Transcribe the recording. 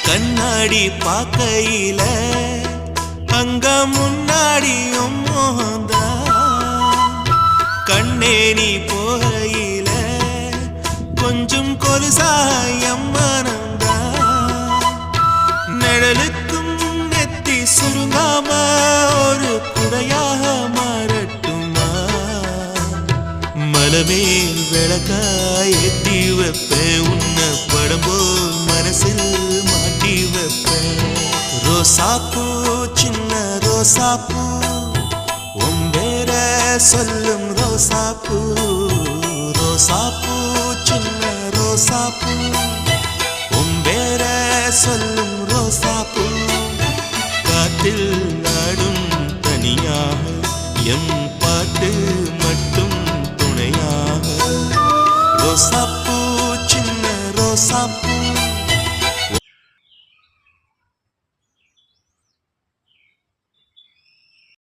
கண்ணாடி பார்க்கையில அங்க முன்னாடியும் மோகந்தா கண்ணே நீ போகையில கொஞ்சம் கொலுசாயம் மனந்தா நிழலுக்கும் நெத்தி சுருங்காம ஒரு குடையாக மாறட்டுமா மலமேல் விளக்காய் ஏத்தி வைப்பேன் உன்னை படம் போல் மனசில் மாட்டி வைப்பேன் ரோசாப்பூ சின்ன ரோசாப்பூ உம்பேர சொல்லும் ரோசாப்பூ ரோசாப்பூ சின்ன ரோசாப்பூ உம்பேர சொல்லும் ரோசாப்பூ காற்றில் நாடும் தனியாக எம் பாட்டு மட்டும் துணையாக ரோசாப்பூ சின்ன ரோசாப்பூ